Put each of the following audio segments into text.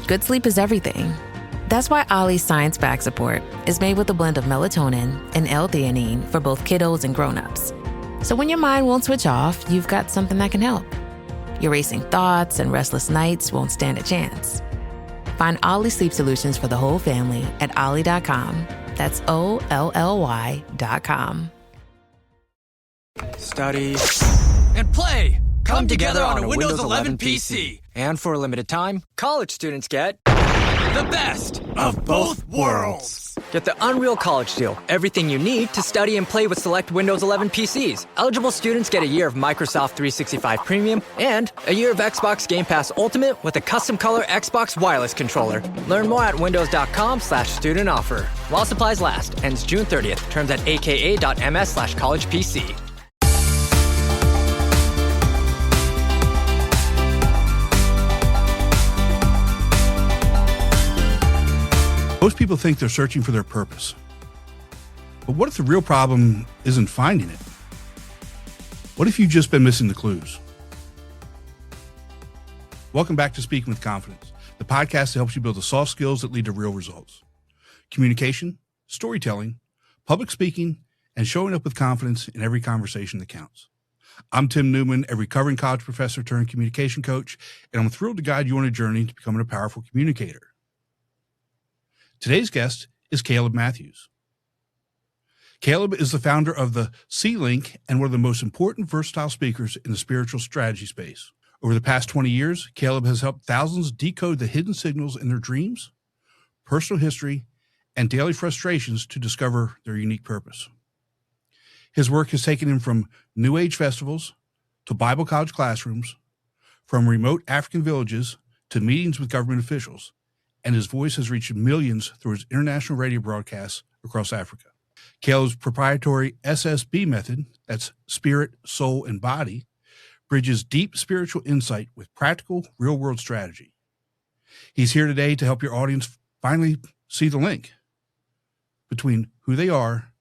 Good sleep is everything. That's why Ollie's science-backed support is made with a blend of melatonin and L-theanine for both kiddos and grown-ups. So when your mind won't switch off, you've got something that can help. Your racing thoughts and restless nights won't stand a chance. Find Ollie sleep solutions for the whole family at ollie.com. That's OLLY.com. Study and play come together on a Windows 11 PC. And for a limited time, college students get the best of both worlds. Get the Unreal College Deal. Everything you need to study and play with select Windows 11 PCs. Eligible students get a year of Microsoft 365 Premium and a year of Xbox Game Pass Ultimate with a custom color Xbox wireless controller. Learn more at windows.com/student offer. While supplies last. Ends June 30th. Terms at aka.ms/collegepc. Most people think they're searching for their purpose. But what if the real problem isn't finding it? What if you've just been missing the clues? Welcome back to Speaking with Confidence, the podcast that helps you build the soft skills that lead to real results. Communication, storytelling, public speaking, and showing up with confidence in every conversation that counts. I'm Tim Newman, a recovering college professor turned communication coach, and I'm thrilled to guide you on a journey to becoming a powerful communicator. Today's guest is Caleb Matthews. Caleb is the founder of the SeeLink and one of the most important versatile speakers in the spiritual strategy space. Over the past 20 years, Caleb has helped thousands decode the hidden signals in their dreams, personal history, and daily frustrations to discover their unique purpose. His work has taken him from New Age festivals to Bible college classrooms, from remote African villages to meetings with government officials, and his voice has reached millions through his international radio broadcasts across Africa. Caleb's proprietary SSB method, that's spirit, soul, and body, bridges deep spiritual insight with practical, real-world strategy. He's here today to help your audience finally see the link between who they are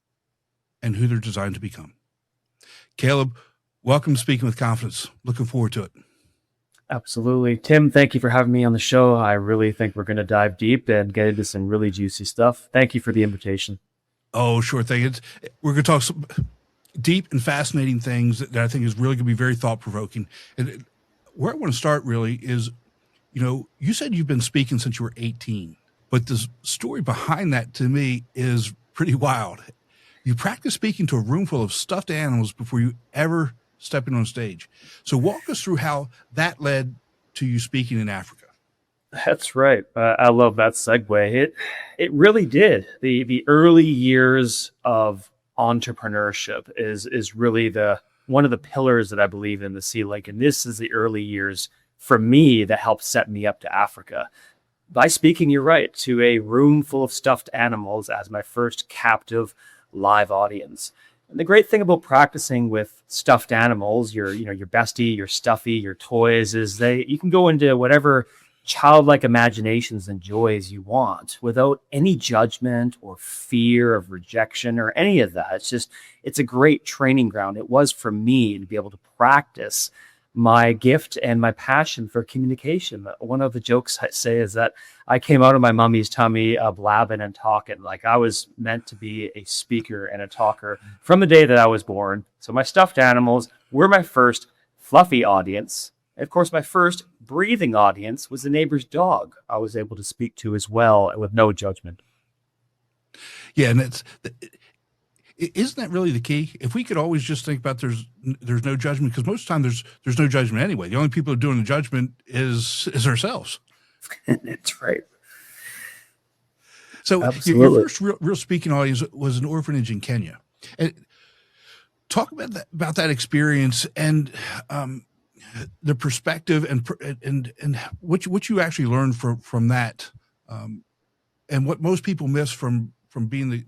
and who they're designed to become. Caleb, welcome to Speaking with Confidence. Looking forward to it. Absolutely. Tim, thank you for having me on the show. I really think we're going to dive deep and get into some really juicy stuff. Thank you for the invitation. Oh, sure thing. We're going to talk some deep and fascinating things that I think is really going to be very thought-provoking. And where I want to start really is, you said you've been speaking since you were 18, but the story behind that to me is pretty wild. You practiced speaking to a room full of stuffed animals before you ever stepping on stage. So walk us through how that led to you speaking in Africa. That's right. I love that segue. It really did. The early years of entrepreneurship is really one of the pillars that I believe in the SeeLink. And this is the early years for me that helped set me up to Africa. By speaking, you're right, to a room full of stuffed animals as my first captive live audience. And the great thing about practicing with stuffed animals, your bestie, your stuffy, your toys, is you can go into whatever childlike imaginations and joys you want without any judgment or fear of rejection or any of that. It's a great training ground. It was for me to be able to practice my gift and my passion for communication. One of the jokes I say is that I came out of my mommy's tummy blabbing and talking. Like I was meant to be a speaker and a talker from the day that I was born. So my stuffed animals were my first fluffy audience. And of course, my first breathing audience was the neighbor's dog I was able to speak to as well with no judgment. Yeah, and isn't that really the key? If we could always just think about there's no judgment, because most of the time there's no judgment anyway. The only people who are doing the judgment is ourselves. That's right. So your first real speaking audience was an orphanage in Kenya. And talk about that experience and the perspective and what you actually learned from that, and what most people miss from being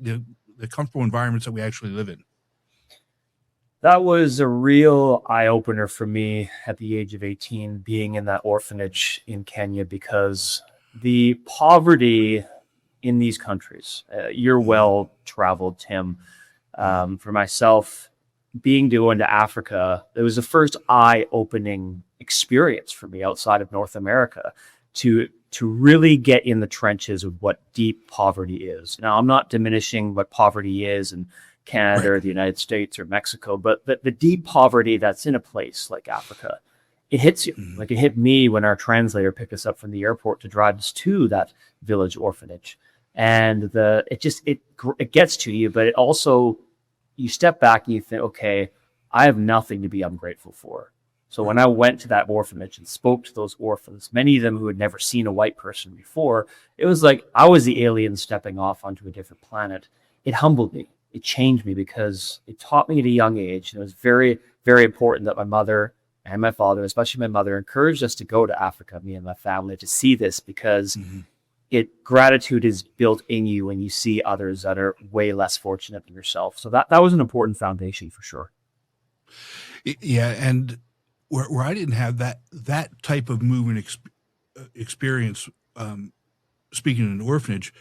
the comfortable environments that we actually live in. That was a real eye-opener for me at the age of 18, being in that orphanage in Kenya, because the poverty in these countries, you're well-traveled, Tim. For myself, being to go into Africa, it was the first eye-opening experience for me outside of North America. to really get in the trenches of what deep poverty is. Now, I'm not diminishing what poverty is in Canada or the United States or Mexico, but the deep poverty that's in a place like Africa, it hits you. Like it hit me when our translator picked us up from the airport to drive us to that village orphanage. And it gets to you, but it also, you step back and you think, okay, I have nothing to be ungrateful for. So when I went to that orphanage and spoke to those orphans, many of them who had never seen a white person before, it was like I was the alien stepping off onto a different planet. It humbled me. It changed me because it taught me at a young age. And it was very, very important that my mother and my father, especially my mother, encouraged us to go to Africa, me and my family, to see this, because gratitude is built in you when you see others that are way less fortunate than yourself. So that was an important foundation for sure. Yeah, and where I didn't have that type of movement experience, speaking in an orphanage,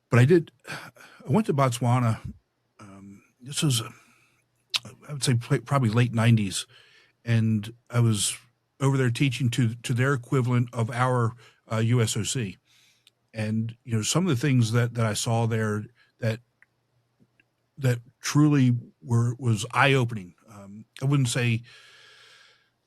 but I went to Botswana. This was, I would say, probably late 90s, and I was over there teaching to their equivalent of our USOC. And, some of the things that I saw there that truly was eye-opening. I wouldn't say,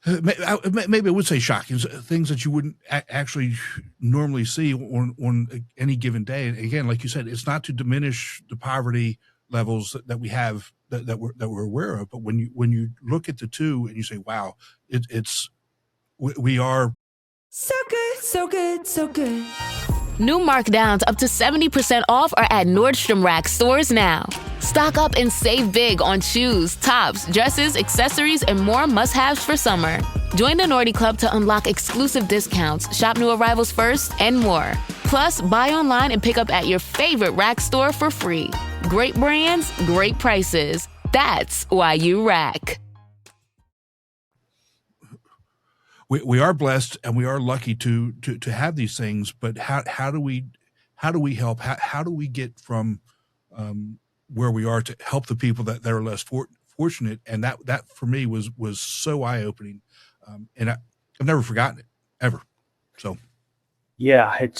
maybe I would say shocking, things that you wouldn't actually normally see on any given day. And again, like you said, it's not to diminish the poverty levels that we have that we're aware of, but when you look at the two and you say, wow, we are so good, so good, so good. New markdowns up to 70% off are at Nordstrom Rack stores now. Stock up and save big on shoes, tops, dresses, accessories, and more must-haves for summer. Join the Nordy Club to unlock exclusive discounts, shop new arrivals first, and more. Plus, buy online and pick up at your favorite Rack store for free. Great brands, great prices. That's why you Rack. We are blessed and we are lucky to have these things, but how do we help? How do we get from where we are to help the people that are less fortunate? And that for me was so eye-opening, and I've never forgotten it ever. So yeah, it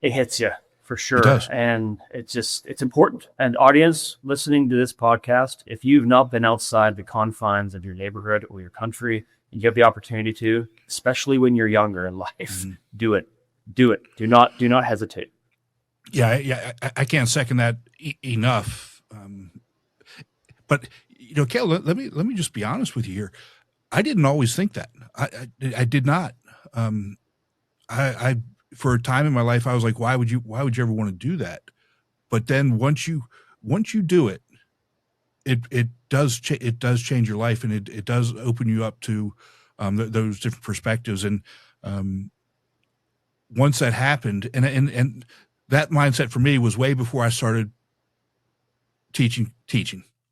hits you for sure. It does. And it's important. And audience listening to this podcast, if you've not been outside the confines of your neighborhood or your country, and you have the opportunity to, especially when you're younger in life, do it. Do not hesitate. Yeah. I can't second that enough. But Caleb, let me just be honest with you here. I didn't always think that. I did not. I for a time in my life, I was like, why would you ever want to do that? But then once you do it, it does change your life, and it does open you up to those different perspectives. And once that happened, and that mindset for me was way before I started teaching,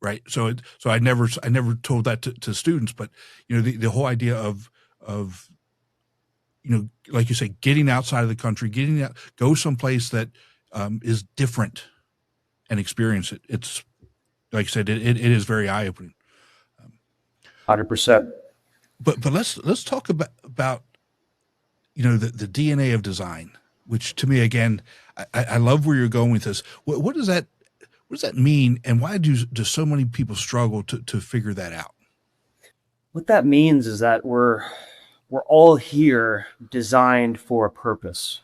right? So I never told that to students, but the whole idea of like you say, getting outside of the country, go someplace that is different and experience it. It's like I said, it is very eye-opening. 100%. But let's talk about the DNA of design, which to me, again, I love where you're going with this. What does that mean, and why do so many people struggle to figure that out? What that means is that we're all here designed for a purpose.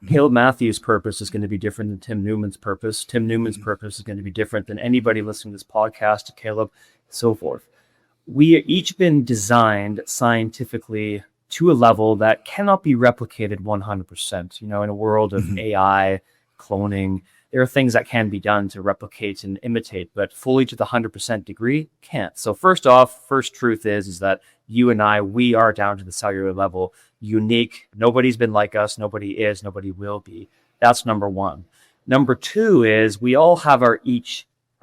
Caleb Matthews' purpose is going to be different than Tim Newman's purpose. Tim Newman's purpose is going to be different than anybody listening to this podcast, to Caleb, and so forth. We are each been designed scientifically to a level that cannot be replicated 100%. In a world of AI, cloning, there are things that can be done to replicate and imitate, but fully to the 100% degree, can't. So first truth is that you and I, we are down to the cellular level, unique. Nobody's been like us. Nobody is. Nobody will be. That's number one. Number two is we all have our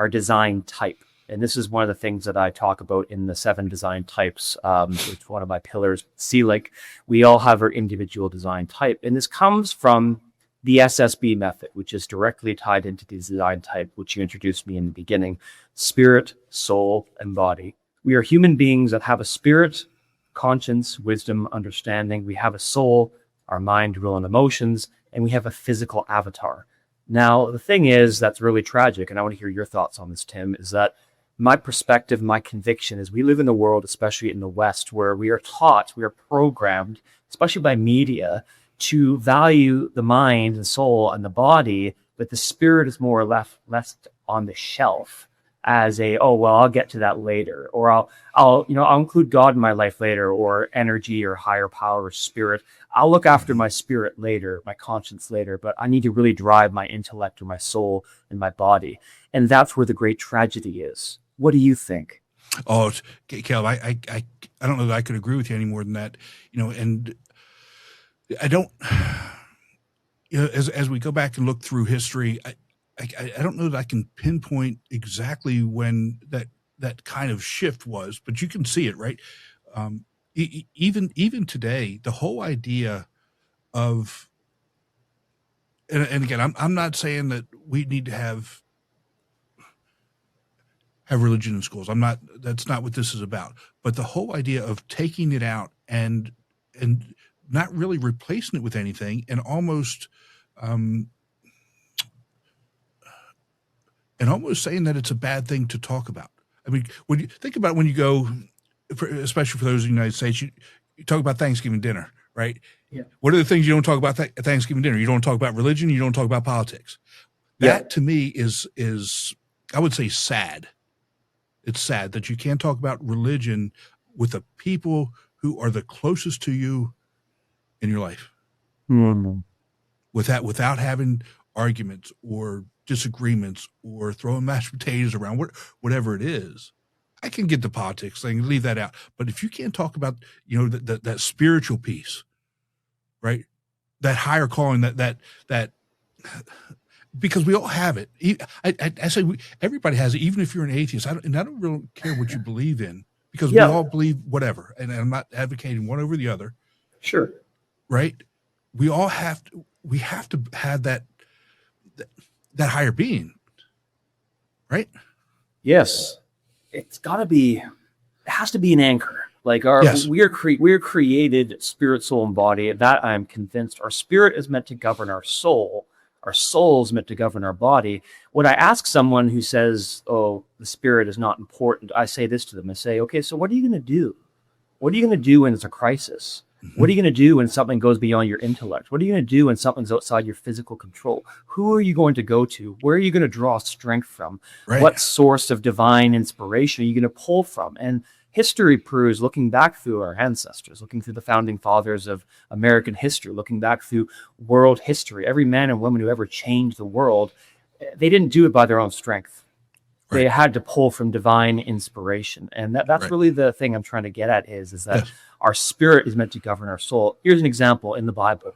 design type. And this is one of the things that I talk about in the 7 design types. It's one of my pillars, SeeLink. We all have our individual design type. And this comes from the SSB method, which is directly tied into the design type, which you introduced me in the beginning: spirit, soul, and body. We are human beings that have a spirit, conscience, wisdom, understanding. We have a soul, our mind, will, and emotions, and we have a physical avatar. Now, the thing is that's really tragic, and I want to hear your thoughts on this, Tim, is that my perspective, my conviction is we live in a world, especially in the West, where we are taught, we are programmed, especially by media, to value the mind and soul and the body, but the spirit is more or less on the shelf as a, oh, well, I'll get to that later, or I'll include God in my life later, or energy or higher power or spirit. I'll look after my spirit later, my conscience later, but I need to really drive my intellect or my soul and my body. And that's where the great tragedy is. What do you think? Oh, Caleb, I don't know that I could agree with you any more than that. And I don't, as we go back and look through history, I don't know that I can pinpoint exactly when that kind of shift was, but you can see it, right? Even today, the whole idea of, and again, I'm not saying that we need to have religion in schools. That's not what this is about. But the whole idea of taking it out and not really replacing it with anything, and almost saying that it's a bad thing to talk about. I mean, when you think about when you go, especially for those in the United States, you talk about Thanksgiving dinner, right? Yeah. What are the things you don't talk about at Thanksgiving dinner? You don't talk about religion. You don't talk about politics. That to me is I would say sad. It's sad that you can't talk about religion with the people who are the closest to you in your life. Mm-hmm. Without having arguments or disagreements or throwing mashed potatoes around, whatever it is. I can get the politics thing, leave that out. But if you can't talk about, that spiritual piece, right? That higher calling, that because we all have it. I say everybody has it, even if you're an atheist. I don't really care what you believe in, because we all believe whatever. And I'm not advocating one over the other. Sure. Right? We all have to have that higher being. Right? Yes. It has to be an anchor. Like we are created spirit, soul, and body. That I'm convinced. Our spirit is meant to govern our soul. Our soul is meant to govern our body. When I ask someone who says, oh, the spirit is not important, I say this to them. I say, okay, so what are you going to do? What are you going to do when it's a crisis? Mm-hmm. What are you going to do when something goes beyond your intellect? What are you going to do when something's outside your physical control? Who are you going to go to? Where are you going to draw strength from? Right. What source of divine inspiration are you going to pull from? And history proves, looking back through our ancestors, looking through the founding fathers of American history, looking back through world history, every man and woman who ever changed the world, they didn't do it by their own strength. Right. They had to pull from divine inspiration. And that's right. Really the thing I'm trying to get at is that our spirit is meant to govern our soul. Here's an example in the Bible.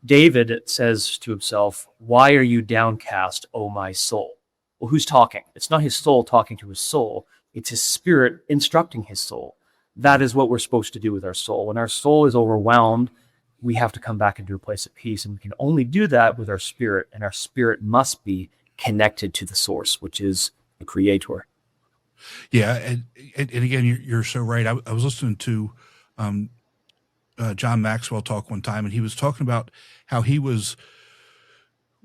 David says to himself, "Why are you downcast, O my soul?" Well, who's talking? It's not his soul talking to his soul. It's his spirit instructing his soul. That is what we're supposed to do with our soul. When our soul is overwhelmed, we have to come back into a place of peace. And we can only do that with our spirit. And our spirit must be connected to the source, which is the creator. Yeah. And again, you're so right. I was listening to John Maxwell talk one time, and he was talking about how he was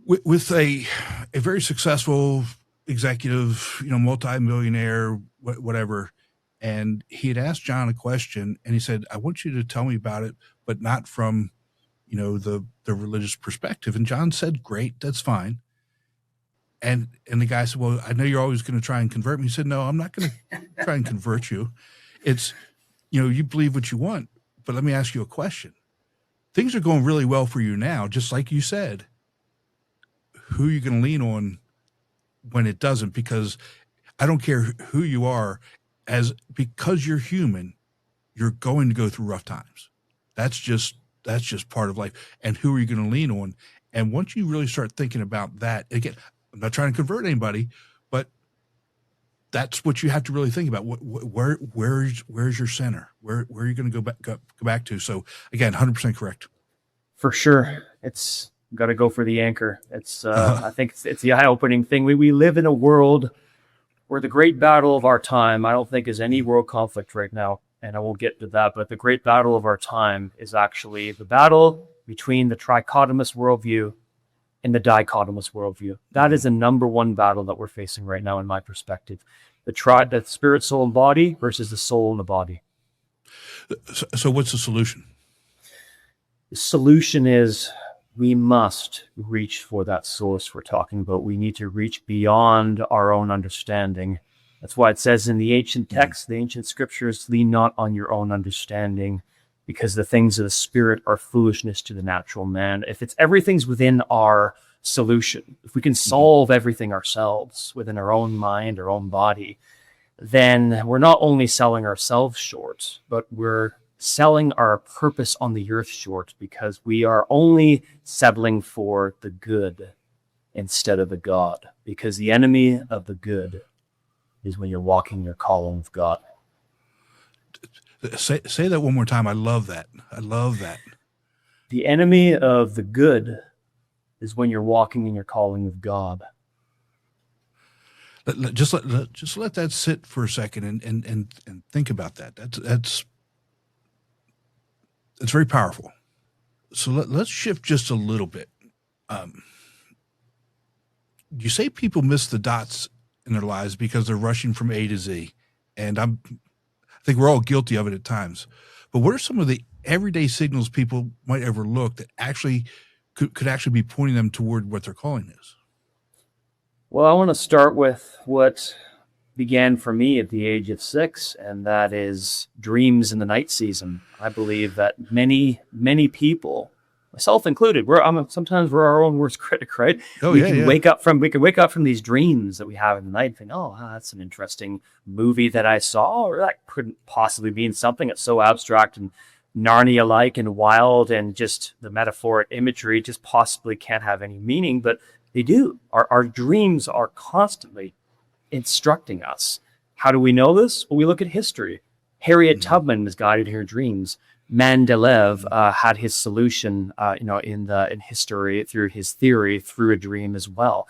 with a very successful executive, multi-millionaire, whatever. And he had asked John a question, and he said, "I want you to tell me about it, but not from, the religious perspective." And John said, "Great, that's fine." And the guy said, "Well, I know you're always going to try and convert me." He said, "No, I'm not going to try and convert you. It's, you believe what you want, but let me ask you a question. Things are going really well for you now, just like you said. Who are you going to lean on when it doesn't? Because I don't care who you are, because you're human, you're going to go through rough times. That's just part of life. And who are you going to lean on?" And once you really start thinking about that, again, I'm not trying to convert anybody, but that's what you have to really think about. Where's your center? Where are you going to go back to? So again, 100% correct. For sure. It's got to go for the anchor. It's I think it's the eye-opening thing. We live in a world where the great battle of our time, I don't think is any world conflict right now, and I won't get to that, but the great battle of our time is actually the battle between the trichotomous worldview and the dichotomous worldview. That is the number one battle that we're facing right now, in my perspective. The spirit, soul, and body versus the soul and the body. So what's the solution? The solution is we must reach for that source we're talking about. We need to reach beyond our own understanding. That's why it says in the ancient texts, the ancient scriptures, lean not on your own understanding, because the things of the spirit are foolishness to the natural man. If everything's within our solution, if we can solve everything ourselves within our own mind, our own body, then we're not only selling ourselves short, but we're selling our purpose on the earth short, because we are only settling for the good instead of the God, because the enemy of the good is when you're walking your calling with God. Say that one more time. I love that. I love that. The enemy of the good is when you're walking in your calling with God. Just let that sit for a second and think about that. That's very powerful. So let's shift just a little bit. You say people miss the dots in their lives because they're rushing from A to Z, and I think we're all guilty of it at times. But what are some of the everyday signals people might overlook that actually could actually be pointing them toward what their calling is? Well, I want to start with what began for me at the age of 6, and that is dreams in the night season. I believe that many, many people, myself included, sometimes we're our own worst critic, right? We can wake up from these dreams that we have in the night and think, oh, that's an interesting movie that I saw, or that couldn't possibly mean something. It's so abstract and Narnia-like and wild, and just the metaphoric imagery just possibly can't have any meaning, but they do. Our dreams are constantly instructing us. How do we know this? Well, we look at history. Harriet Tubman was guided in her dreams. Mendeleev had his solution, in history through his theory through a dream as well.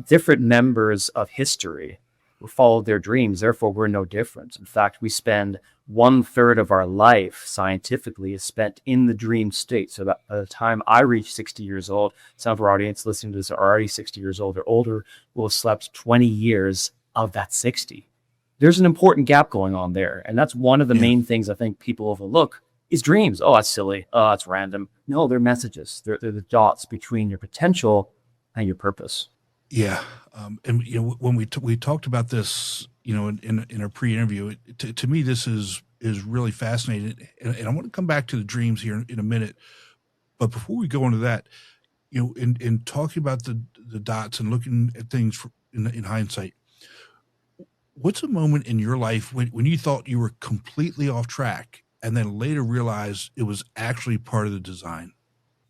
Different members of history followed their dreams. Therefore, we're no different. In fact, we spend 1/3 of our life scientifically is spent in the dream state. So that by the time I reach 60 years old, some of our audience listening to this are already 60 years old or older, will have slept 20 years of that 60. There's an important gap going on there. And that's one of the main things I think people overlook is dreams. Oh, that's silly. Oh, that's random. No, they're messages. They're the dots between your potential and your purpose. Yeah. And when we talked about this, in our pre-interview, to me, this is really fascinating. And I want to come back to the dreams here in a minute. But before we go into that, in talking about the dots and looking at things in hindsight, what's a moment in your life when you thought you were completely off track and then later realized it was actually part of the design?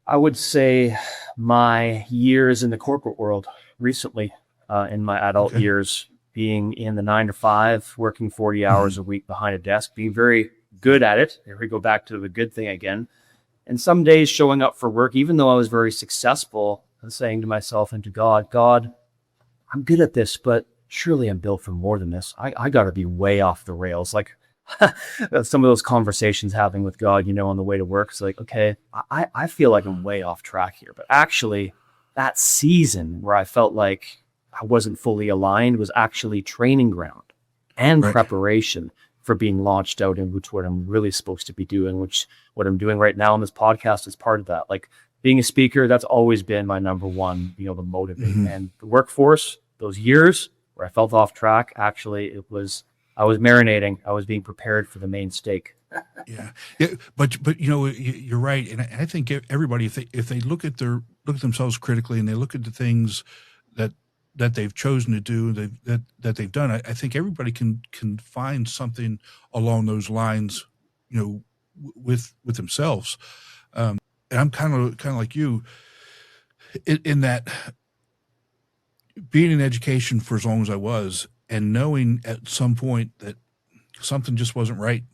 I would say my years in the corporate world recently, in my adult years, being in the 9 to 5, working 40 hours a week behind a desk, being very good at it. Here we go back to the good thing again. And some days showing up for work, even though I was very successful, and saying to myself and to God, I'm good at this, but surely I'm built for more than this. I got to be way off the rails. Like some of those conversations having with God, on the way to work. It's like, okay, I feel like I'm way off track here. But actually, that season where I felt like I wasn't fully aligned was actually training ground and preparation for being launched out into what I'm really supposed to be doing, which what I'm doing right now on this podcast is part of that. Like being a speaker, that's always been my number one, the motivate. And the workforce, those years where I felt off track, actually I was marinating. I was being prepared for the main stake. Yeah. But you're right. And I think everybody, if they look at themselves critically and they look at the things that they've chosen to do, that they've done, I think everybody can find something along those lines, with themselves. And I'm kind of like you in that being in education for as long as I was, and knowing at some point that something just wasn't right.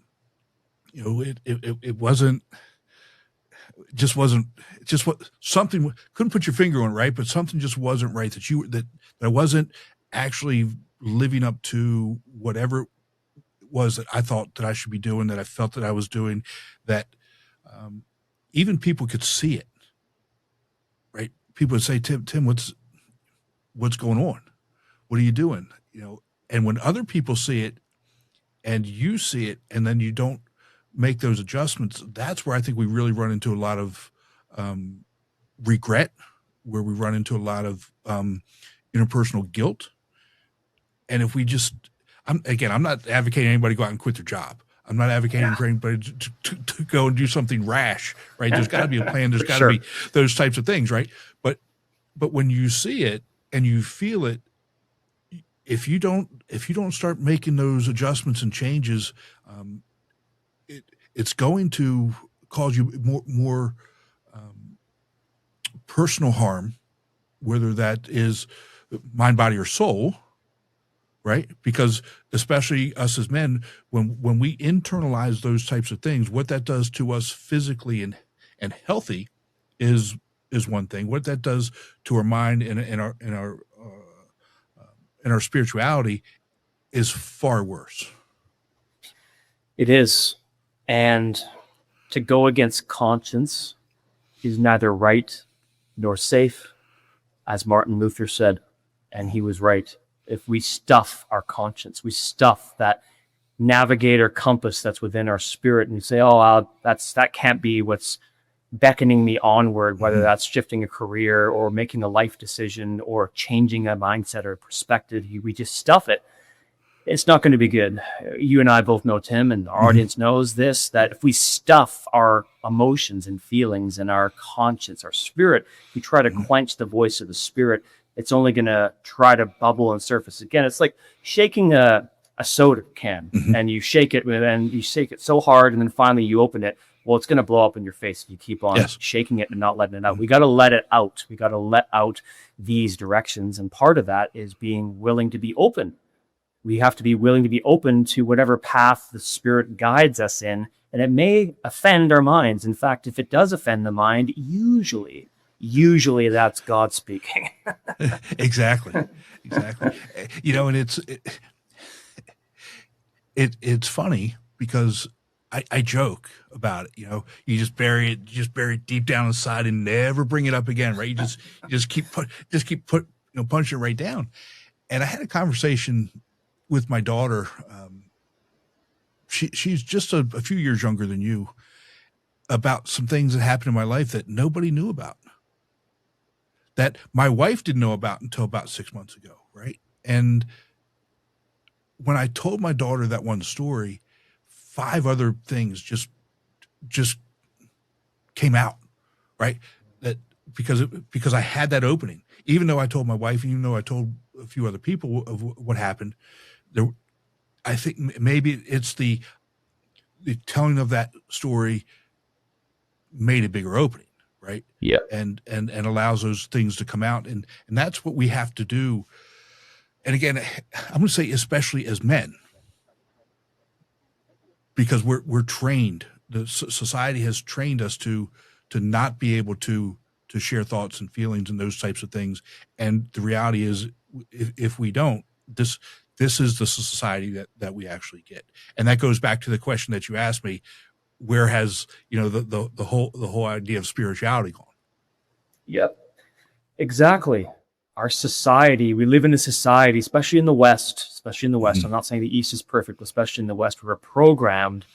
It wasn't something, couldn't put your finger on it, right? But something just wasn't right, that I wasn't actually living up to whatever it was that I thought that I should be doing, that I felt that I was doing, that even people could see it, right? People would say, Tim, what's going on? What are you doing? And when other people see it and you see it, and then you don't make those adjustments, that's where I think we really run into a lot of regret, where we run into a lot of interpersonal guilt. And if we just, I'm not advocating anybody go out and quit their job. I'm not advocating for anybody to go and do something rash, right? There's got to be a plan. There's got to be those types of things, right? But when you see it and you feel it, if you don't start making those adjustments and changes, it's going to cause you more personal harm, whether that is mind, body, or soul, right? Because especially us as men, when we internalize those types of things, what that does to us physically and healthy is one thing. What that does to our mind and our spirituality is far worse. It is. And to go against conscience is neither right nor safe, as Martin Luther said, and he was right. If we stuff our conscience, we stuff that navigator compass that's within our spirit, and you say, that can't be what's beckoning me onward, whether that's shifting a career or making a life decision or changing a mindset or perspective, we just stuff it. It's not going to be good. You and I both know, Tim, and our audience knows this, that if we stuff our emotions and feelings and our conscience, our spirit, we try to quench the voice of the spirit, it's only going to try to bubble and surface again. It's like shaking a soda can, and you shake it, and you shake it so hard, and then finally you open it. Well, it's going to blow up in your face if you keep on shaking it and not letting it out. We got to let it out. We got to let out these directions. And part of that is being willing to be open. We have to be willing to be open to whatever path the Spirit guides us in. And it may offend our minds. In fact, if it does offend the mind, usually that's God speaking. Exactly. And it's funny because I joke about it. You just bury it deep down inside and never bring it up again, right? You just keep punching it right down. And I had a conversation with my daughter. She's just a few years younger than you, about some things that happened in my life that nobody knew about, that my wife didn't know about until about 6 months ago, right? And when I told my daughter that one story, 5 other things just came out, right? That because I had that opening, even though I told my wife, even though I told a few other people of what happened, I think maybe it's the telling of that story made a bigger opening, right? Yeah. And allows those things to come out. And that's what we have to do. And again, I'm going to say, especially as men, because we're trained. The society has trained us to not be able to share thoughts and feelings and those types of things. And the reality is, if we don't, this is the society that we actually get. And that goes back to the question that you asked me: where has the whole idea of spirituality gone? Yep, exactly. Our society, we live in a society, especially in the West. I'm not saying the East is perfect, but especially in the West, we're programmed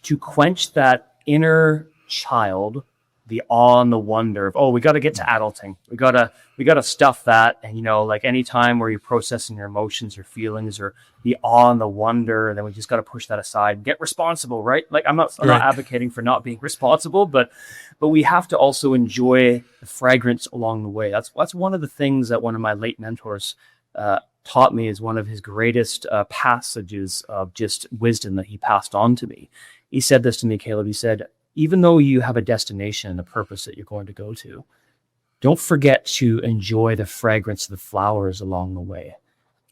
to quench that inner child, the awe and the wonder of, we got to get to adulting. We got to stuff that. And, like any time where you're processing your emotions or feelings or the awe and the wonder, then we just got to push that aside and get responsible, right? Like I'm not advocating for not being responsible, but we have to also enjoy the fragrance along the way. That's one of the things that one of my late mentors taught me, is one of his greatest passages of just wisdom that he passed on to me. He said this to me, Caleb. He said, even though you have a destination and a purpose that you're going to go to, don't forget to enjoy the fragrance of the flowers along the way.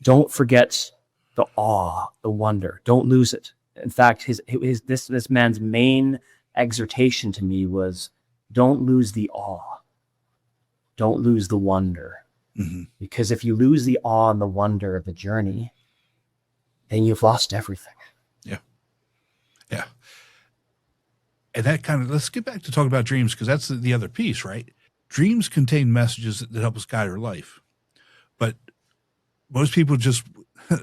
Don't forget the awe, the wonder. Don't lose it. In fact, this man's main exhortation to me was, don't lose the awe. Don't lose the wonder. Mm-hmm. Because if you lose the awe and the wonder of the journey, then you've lost everything. Yeah. And that kind of, let's get back to talking about dreams, because that's the other piece, right? Dreams contain messages that help us guide our life. But most people just,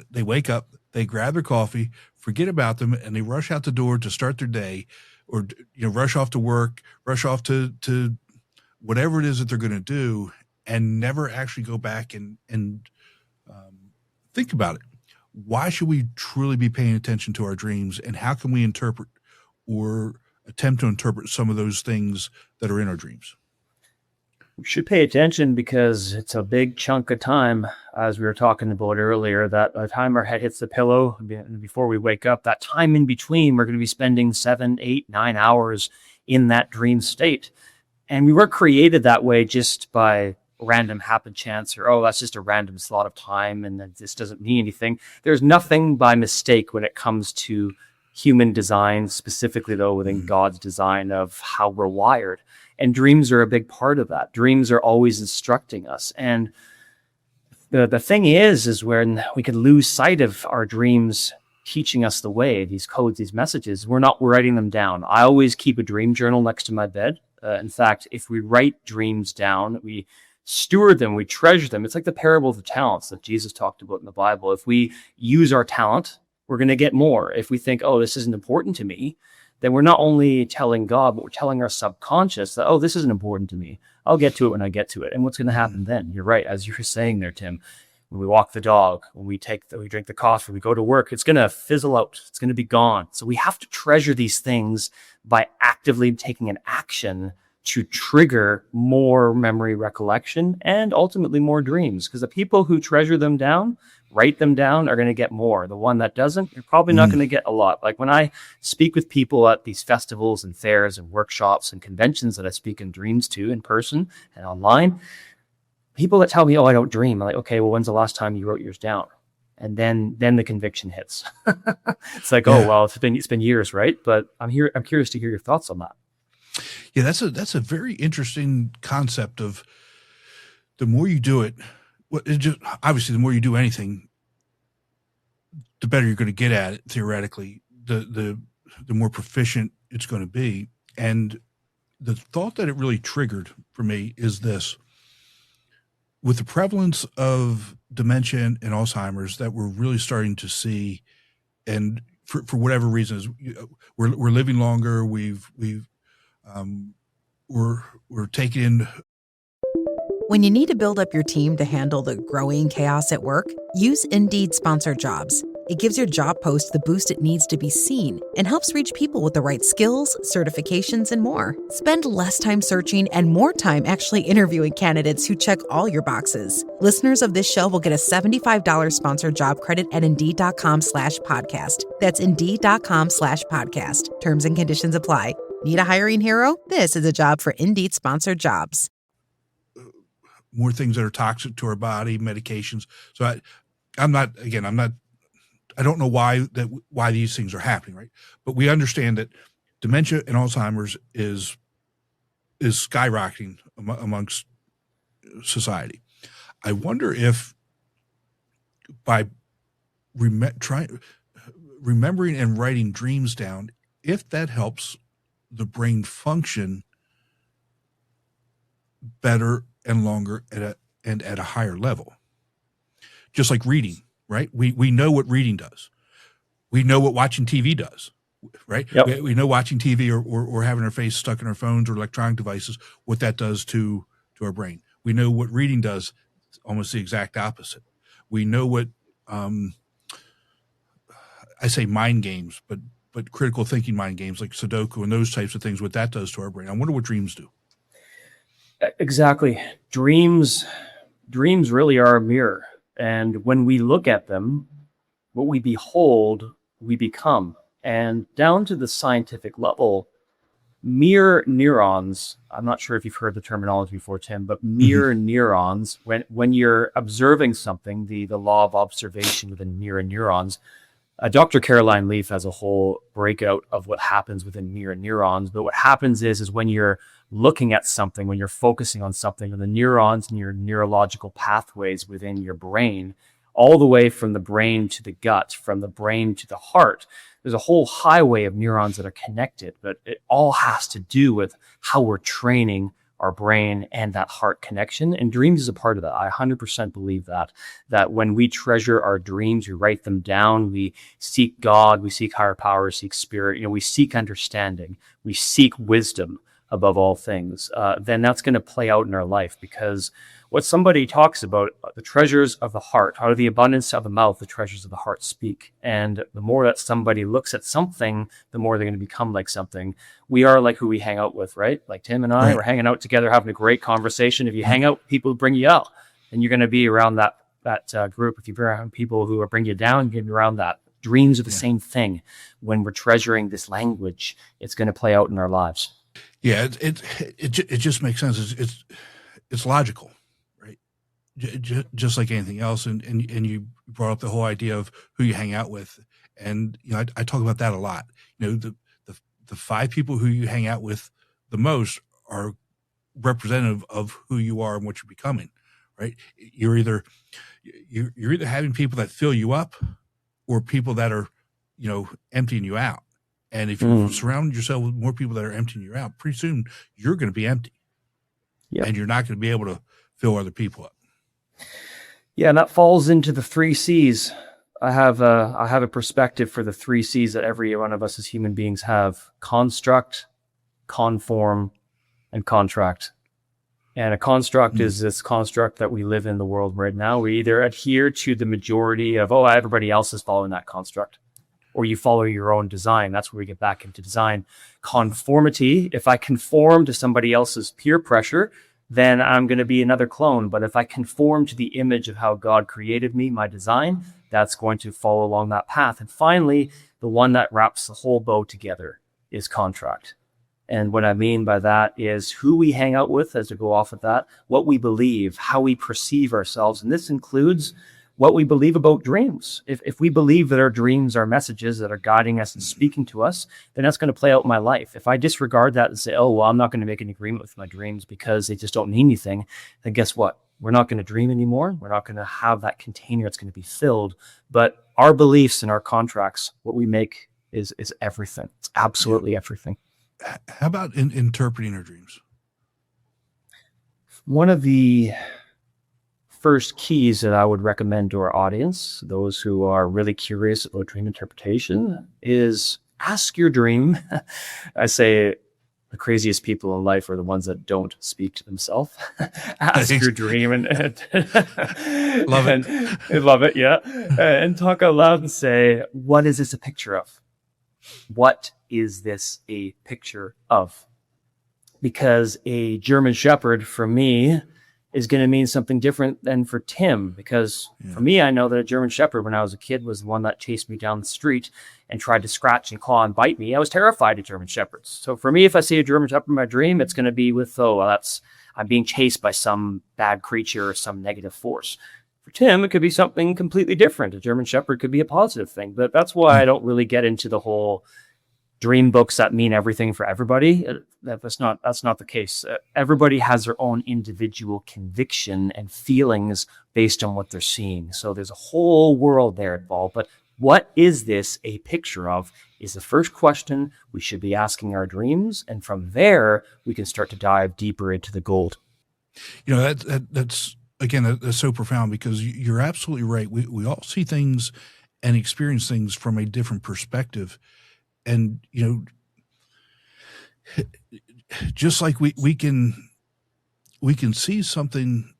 they wake up, they grab their coffee, forget about them, and they rush out the door to start their day, or, rush off to work, rush off to whatever it is that they're going to do, and never actually go back and think about it. Why should we truly be paying attention to our dreams, and how can we interpret or attempt to interpret some of those things that are in our dreams? We should pay attention because it's a big chunk of time, as we were talking about earlier, that by the time our head hits the pillow, before we wake up, that time in between, we're going to be spending 7, 8, 9 hours in that dream state. And we weren't created that way just by random happen chance, or, that's just a random slot of time and this doesn't mean anything. There's nothing by mistake when it comes to human design, specifically though within God's design of how we're wired. And dreams are a big part of that. Dreams are always instructing us. And the thing is when we can lose sight of our dreams teaching us the way, these codes, these messages, we're not writing them down. I always keep a dream journal next to my bed. In fact, if we write dreams down, we steward them, we treasure them. It's like the parable of the talents that Jesus talked about in the Bible. If we use our talent, we're going to get more. If we think, this isn't important to me, then we're not only telling God, but we're telling our subconscious that, this isn't important to me. I'll get to it when I get to it. And what's going to happen then? You're right. As you were saying there, Tim, when we walk the dog, when we drink the coffee, we go to work, it's going to fizzle out. It's going to be gone. So we have to treasure these things by actively taking an action to trigger more memory recollection and ultimately more dreams. Because the people who treasure them down, write them down, are going to get more. The one that doesn't, you're probably not going to get a lot. Like when I speak with people at these festivals and fairs and workshops and conventions that I speak in dreams to in person and online, people that tell me, I don't dream. I'm like, okay, well, when's the last time you wrote yours down? And then the conviction hits. It's like, it's been years, right? But I'm curious to hear your thoughts on that. Yeah, that's a very interesting concept of the more you do it. Obviously, the more you do anything, the better you're going to get at it. Theoretically, the more proficient it's going to be. And the thought that it really triggered for me is this: with the prevalence of dementia and Alzheimer's that we're really starting to see, and for whatever reasons, we're living longer. We're taking in. When you need to build up your team to handle the growing chaos at work, use Indeed Sponsored Jobs. It gives your job post the boost it needs to be seen and helps reach people with the right skills, certifications, and more. Spend less time searching and more time actually interviewing candidates who check all your boxes. Listeners of this show will get a $75 sponsored job credit at Indeed.com/podcast. That's Indeed.com/podcast. Terms and conditions apply. Need a hiring hero? This is a job for Indeed Sponsored Jobs. More things that are toxic to our body, medications. So I don't know why these things are happening, right? But we understand that dementia and Alzheimer's is skyrocketing amongst society. I wonder if by remembering and writing dreams down, if that helps the brain function better and longer at a higher level. Just like reading, right? We know what reading does. We know what watching TV does, right? Yep. We know watching TV or having our face stuck in our phones or electronic devices, what that does to our brain. We know what reading does, almost the exact opposite. We know what I say mind games, but critical thinking mind games like Sudoku and those types of things, what that does to our brain. I wonder what dreams do. Exactly. Dreams really are a mirror. And when we look at them, what we behold, we become. And down to the scientific level, mirror neurons, I'm not sure if you've heard the terminology before, Tim, but mirror neurons, when you're observing something, the law of observation within mirror neurons, Dr. Caroline Leaf has a whole breakout of what happens within mirror neurons. But what happens is when you're looking at something, when you're focusing on something, and the neurons and your neurological pathways within your brain, all the way from the brain to the gut, from the brain to the heart, there's a whole highway of neurons that are connected, but it all has to do with how we're training our brain and that heart connection. And dreams is a part of that. I 100% believe that when we treasure our dreams, we write them down, we seek God, we seek higher power, seek spirit, we seek understanding, we seek wisdom above all things, then that's going to play out in our life. Because what somebody talks about, the treasures of the heart, out of the abundance of the mouth, the treasures of the heart speak. And the more that somebody looks at something, the more they're going to become like something. We are like who we hang out with, right? Like Tim and I, Right. We're hanging out together, having a great conversation. If you hang out, people bring you out, and you're going to be around that group. If you're around people who bring you down, you're going to be around that. Dreams are the same thing. When we're treasuring this language, it's going to play out in our lives. Yeah, it just makes sense. It's logical, right? Just like anything else. And you brought up the whole idea of who you hang out with, and I talk about that a lot. The 5 people who you hang out with the most are representative of who you are and what you're becoming, right? You're either having people that fill you up, or people that are emptying you out. And if you surround yourself with more people that are emptying you out, pretty soon you're going to be empty. Yep. And you're not going to be able to fill other people up. Yeah, and that falls into the 3 C's. I have a perspective for the 3 C's that every one of us as human beings have: construct, conform, and contract. And a construct is this construct that we live in the world right now. We either adhere to the majority of, everybody else is following that construct, or you follow your own design. That's where we get back into design. Conformity, if I conform to somebody else's peer pressure, then I'm going to be another clone. But if I conform to the image of how God created me, my design, that's going to follow along that path. And finally, the one that wraps the whole bow together is contract. And what I mean by that is who we hang out with, as to go off of that, what we believe, how we perceive ourselves. And this includes what we believe about dreams. If we believe that our dreams are messages that are guiding us and speaking to us, then that's going to play out in my life. If I disregard that and say, I'm not going to make an agreement with my dreams because they just don't mean anything, then guess what? We're not going to dream anymore. We're not going to have that container. It's going to be filled. But our beliefs and our contracts, what we make is everything. It's absolutely everything. How about interpreting our dreams? One of the first keys that I would recommend to our audience, those who are really curious about dream interpretation, is ask your dream. I say the craziest people in life are the ones that don't speak to themselves. Ask your dream and Love it. And love it, yeah. And talk out loud and say, what is this a picture of? What is this a picture of? Because a German Shepherd for me is going to mean something different than for Tim. Because for me, I know that a German Shepherd when I was a kid was the one that chased me down the street and tried to scratch and claw and bite me. I was terrified of German Shepherds. So for me, if I see a German Shepherd in my dream, it's going to be with, I'm being chased by some bad creature or some negative force. For Tim, it could be something completely different. A German Shepherd could be a positive thing. But that's why I don't really get into the whole dream books that mean everything for everybody. That's not the case. Everybody has their own individual conviction and feelings based on what they're seeing. So there's a whole world there involved. But what is this a picture of is the first question we should be asking our dreams. And from there, we can start to dive deeper into the gold. That's again, that's so profound, because you're absolutely right. We all see things and experience things from a different perspective. And, just like we can see something.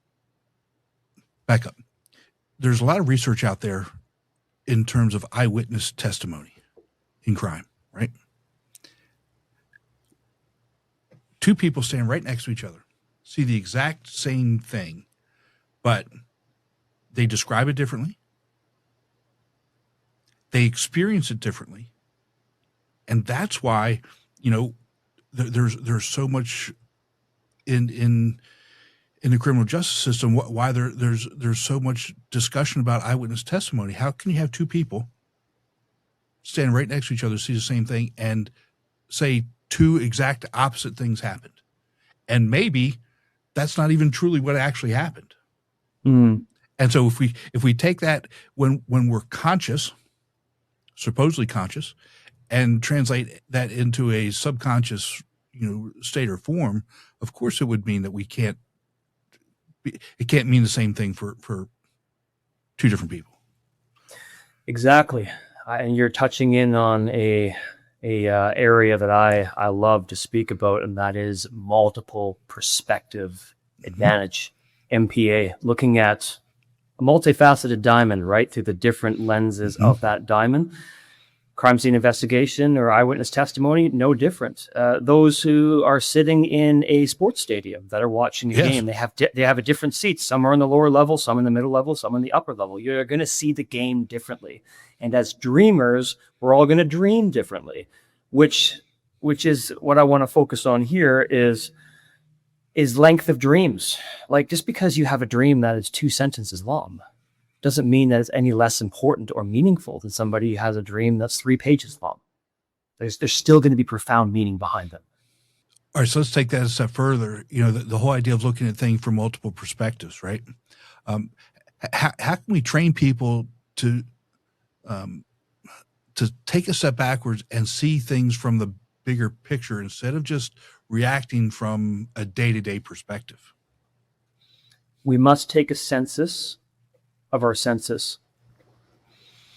Back up. There's a lot of research out there in terms of eyewitness testimony in crime, right? 2 people stand right next to each other, see the exact same thing, but they describe it differently. They experience it differently. And that's why, there's so much in the criminal justice system, why there's so much discussion about eyewitness testimony. How can you have 2 people stand right next to each other, see the same thing, and say 2 exact opposite things happened? And maybe that's not even truly what actually happened. Mm. And so if we take that when we're conscious, supposedly conscious, and translate that into a subconscious, state or form, of course it would mean that it can't mean the same thing for two different people. Exactly. And you're touching in on a area that I love to speak about, and that is multiple perspective advantage, MPA, looking at a multifaceted diamond, right, through the different lenses of that diamond. Crime scene investigation or eyewitness testimony, no different. Those who are sitting in a sports stadium that are watching a game, they have a different seats. Some are in the lower level, some in the middle level, some in the upper level. You're going to see the game differently. And as dreamers, we're all going to dream differently, which is what I want to focus on here is length of dreams. Like, just because you have a dream that is 2 sentences long doesn't mean that it's any less important or meaningful than somebody who has a dream that's 3 pages long. There's still going to be profound meaning behind them. All right, so let's take that a step further. The whole idea of looking at things from multiple perspectives, right? How can we train people to take a step backwards and see things from the bigger picture instead of just reacting from a day-to-day perspective? We must take a census of our senses.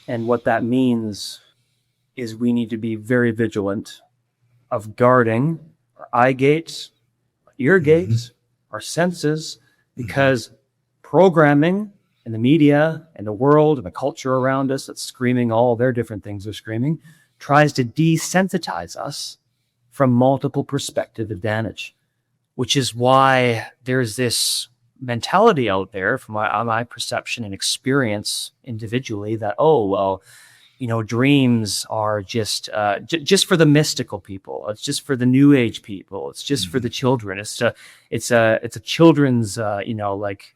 And what that means is we need to be very vigilant of guarding our eye gates, our ear gates, our senses, because programming and the media and the world and the culture around us that's screaming all their different things they're screaming tries to desensitize us from multiple perspective advantage, which is why there's this mentality out there from my perception and experience individually that, dreams are just for the mystical people. It's just for the new age people. It's just for the children. It's a children's,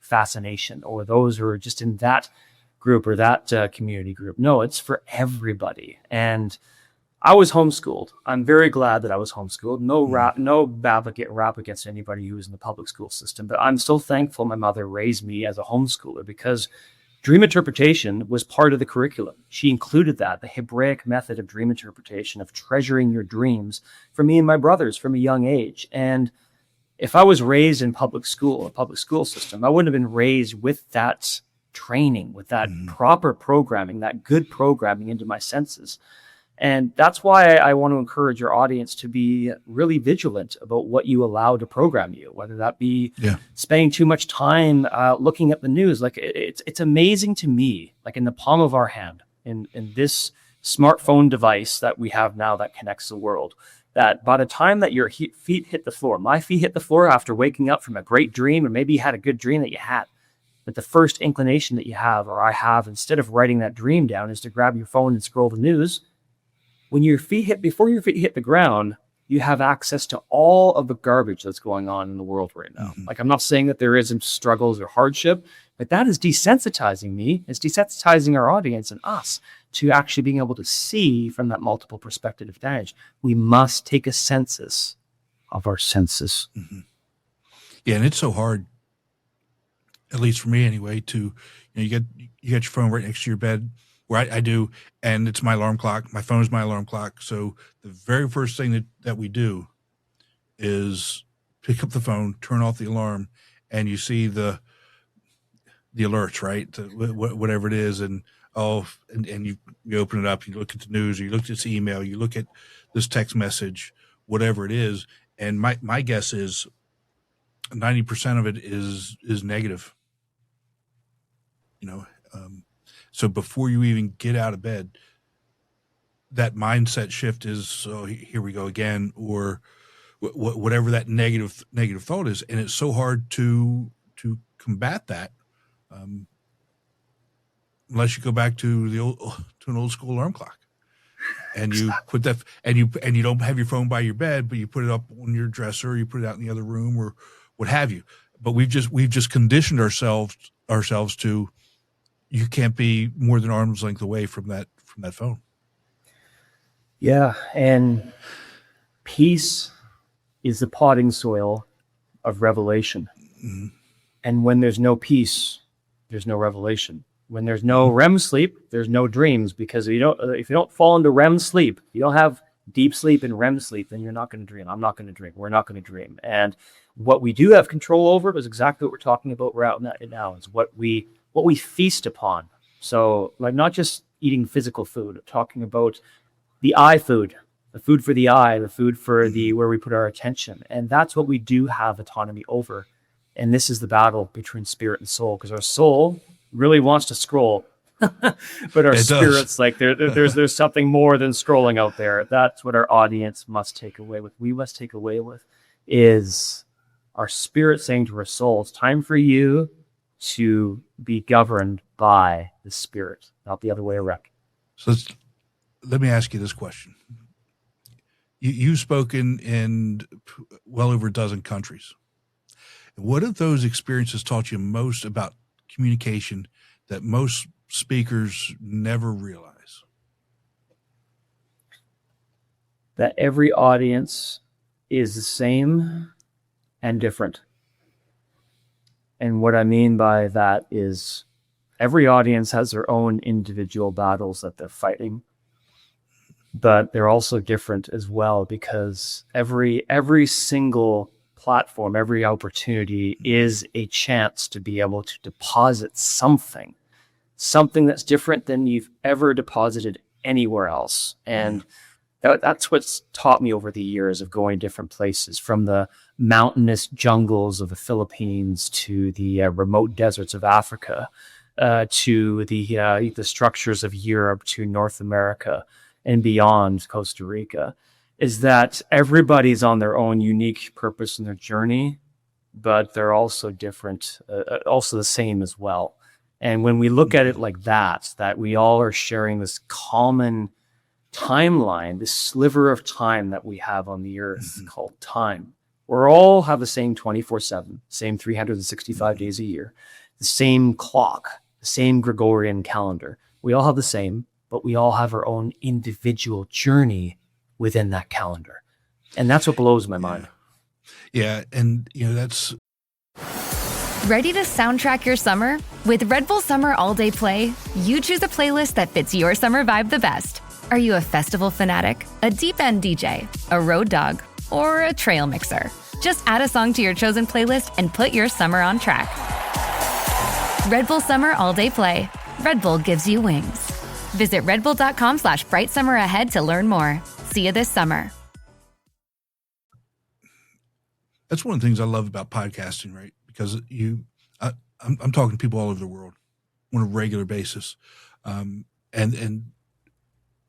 fascination, or those who are just in that group or that community group. No, it's for everybody. And I was homeschooled. I'm very glad that I was homeschooled. No rap against anybody who was in the public school system, but I'm still thankful my mother raised me as a homeschooler, because dream interpretation was part of the curriculum. She included that, the Hebraic method of dream interpretation, of treasuring your dreams, for me and my brothers from a young age. And if I was raised in a public school system, I wouldn't have been raised with that training, with that proper programming, that good programming into my senses. And that's why I want to encourage your audience to be really vigilant about what you allow to program you, whether that be spending too much time looking at the news. Like, it's amazing to me, like in the palm of our hand, in this smartphone device that we have now that connects the world, that by the time that your feet hit the floor, my feet hit the floor after waking up from a great dream, or maybe you had a good dream that you had, but the first inclination that you have, or I have, instead of writing that dream down, is to grab your phone and scroll the news. When before your feet hit the ground, you have access to all of the garbage that's going on in the world right now. Like, I'm not saying that there isn't struggles or hardship, but that is desensitizing me. It's desensitizing our audience and us to actually being able to see from that multiple perspective advantage. We must take a census of our senses. Yeah, and it's so hard, at least for me anyway, to, you get your phone right next to your bed, where I do, and it's my alarm clock. My phone is my alarm clock. So the very first thing that we do is pick up the phone, turn off the alarm, and you see the alerts, right? Whatever it is, and you open it up, you look at the news, or you look at this email, you look at this text message, whatever it is, and my guess is 90% of it is negative. So before you even get out of bed, that mindset shift is, oh, here we go again, or whatever that negative thought is. And it's so hard to combat that unless you go back to an old school alarm clock, and you put that, and you don't have your phone by your bed, but you put it up on your dresser, or you put it out in the other room, or what have you. But we've just conditioned ourselves to, you can't be more than arm's length away from that phone. Yeah, and peace is the potting soil of revelation. And when there's no peace, there's no revelation. When there's no REM sleep, there's no dreams, because if you don't fall into REM sleep, you don't have deep sleep and REM sleep, then you're not going to dream. I'm not going to dream. We're not going to dream. And what we do have control over is exactly what we're talking about right now, is what we feast upon. So like not just eating physical food, talking about the eye food, the food for the eye, the food for where we put our attention. And that's what we do have autonomy over. And this is the battle between spirit and soul, because our soul really wants to scroll, but our spirit's like there's something more than scrolling out there. That's what our audience must take away with. We must take away with is our spirit saying to our soul, it's time for you to be governed by the spirit, not the other way around. So let me ask you this question. You've spoken in well over a dozen countries. What have those experiences taught you most about communication that most speakers never realize? That every audience is the same and different. And what I mean by that is every audience has their own individual battles that they're fighting, but they're also different as well, because every single platform, every opportunity is a chance to be able to deposit something that's different than you've ever deposited anywhere else. And that's what's taught me over the years of going different places, from the mountainous jungles of the Philippines to the remote deserts of Africa, to the structures of Europe, to North America and beyond, Costa Rica, is that everybody's on their own unique purpose in their journey, but they're also different, also the same as well. And when we look at it like that we all are sharing this common timeline, this sliver of time that we have on the earth called time. We all have the same 24/7, same 365 days a year, the same clock, the same Gregorian calendar. We all have the same, but we all have our own individual journey within that calendar. And that's what blows my mind. Yeah. And, that's... Ready to soundtrack your summer? With Red Bull Summer All Day Play, you choose a playlist that fits your summer vibe the best. Are you a festival fanatic, a deep end DJ, a road dog, or a trail mixer? Just add a song to your chosen playlist and put your summer on track. Red Bull Summer All Day Play. Red Bull gives you wings. Visit redbull.com/brightsummer ahead to learn more. See you this summer. That's one of the things I love about podcasting, right? Because I'm talking to people all over the world on a regular basis. And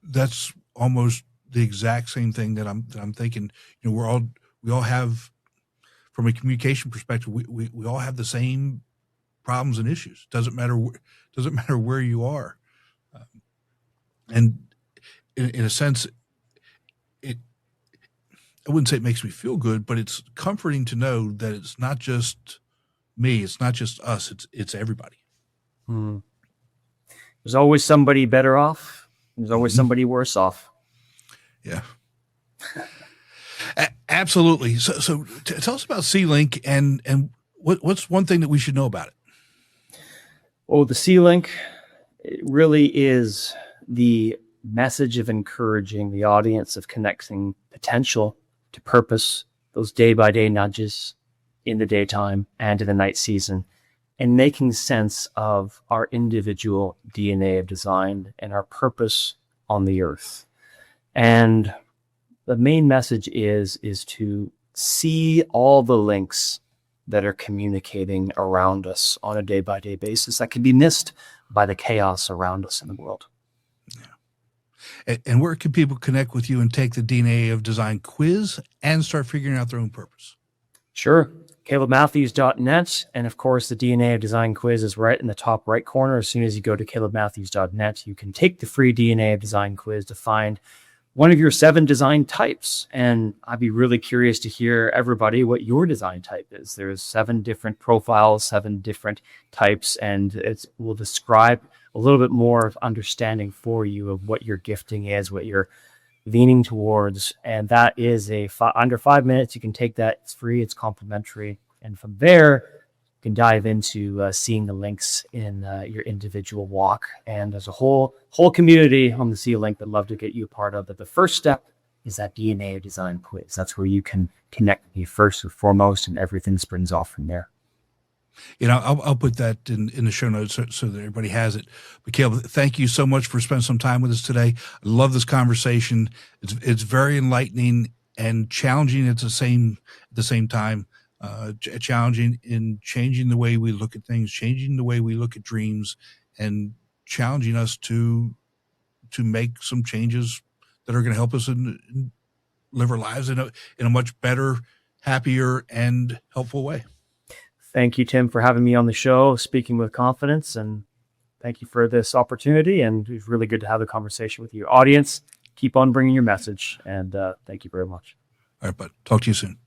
that's almost the exact same thing that I'm thinking. We all have, from a communication perspective, we all have the same problems and issues. Doesn't matter where you are. And in a sense, I wouldn't say it makes me feel good, but it's comforting to know that it's not just me, it's not just us, it's everybody. There's always somebody better off. There's always somebody worse off. Yeah. Absolutely. So tell us about SeeLink and what's one thing that we should know about it? Oh, the SeeLink, it really is the message of encouraging the audience, of connecting potential to purpose, those day-by-day nudges in the daytime and in the night season, and making sense of our individual DNA of design and our purpose on the earth. And the main message is to see all the links that are communicating around us on a day-by-day basis that can be missed by the chaos around us in the world. Yeah. And where can people connect with you and take the DNA of Design quiz and start figuring out their own purpose? Sure. CalebMatthews.net. And of course, the DNA of Design quiz is right in the top right corner. As soon as you go to CalebMatthews.net, you can take the free DNA of Design quiz to find one of your 7 design types. And I'd be really curious to hear, everybody, what your design type is. There's 7 different profiles, 7 different types, and it will describe a little bit more of understanding for you of what your gifting is, what you're leaning towards. And that is under 5 minutes. You can take that. It's free. It's complimentary. And from there, can dive into seeing the links in your individual walk. And there's a whole community on the SeeLink that love to get you a part of. But the first step is that DNA of design quiz. That's where you can connect with me first and foremost, and everything springs off from there. I'll put that in the show notes so that everybody has it. But Caleb, thank you so much for spending some time with us today. I love this conversation. It's very enlightening and challenging at the same time. Challenging in changing the way we look at things, changing the way we look at dreams, and challenging us to make some changes that are going to help us live our lives in a much better, happier, and helpful way. Thank you, Tim, for having me on the show, speaking with confidence, and thank you for this opportunity. And it's really good to have the conversation with your audience. Keep on bringing your message, and thank you very much. All right, bud. Talk to you soon.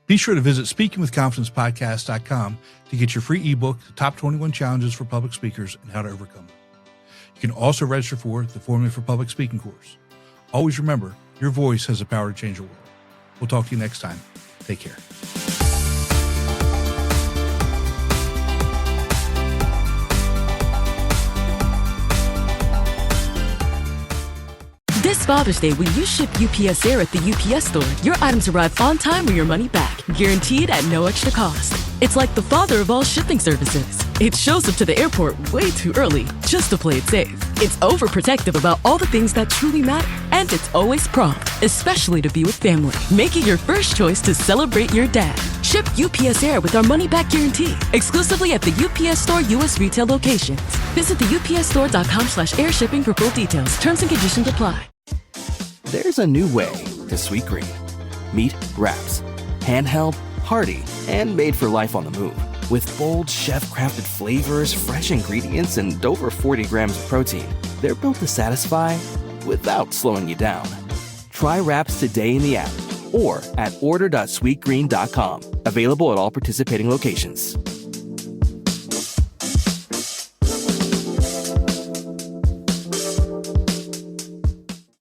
Be sure to visit speakingwithconfidencepodcast.com to get your free ebook, The Top 21 Challenges for Public Speakers and How to Overcome Them. You can also register for the Formula for Public Speaking course. Always remember, your voice has the power to change the world. We'll talk to you next time. Take care. This Father's Day, when you ship UPS Air at the UPS store, your items arrive on time or your money back, guaranteed at no extra cost. It's like the father of all shipping services. It shows up to the airport way too early, just to play it safe. It's overprotective about all the things that truly matter, and it's always prompt, especially to be with family. Make it your first choice to celebrate your dad. Ship UPS Air with our money-back guarantee, exclusively at the UPS Store U.S. retail locations. Visit the upsstore.com/air shipping for full details. Terms and conditions apply. There's a new way to sweet green. Meet Wraps. Handheld, hearty, and made for life on the move. With bold, chef-crafted flavors, fresh ingredients, and over 40 grams of protein, they're built to satisfy without slowing you down. Try Wraps today in the app or at order.sweetgreen.com. Available at all participating locations.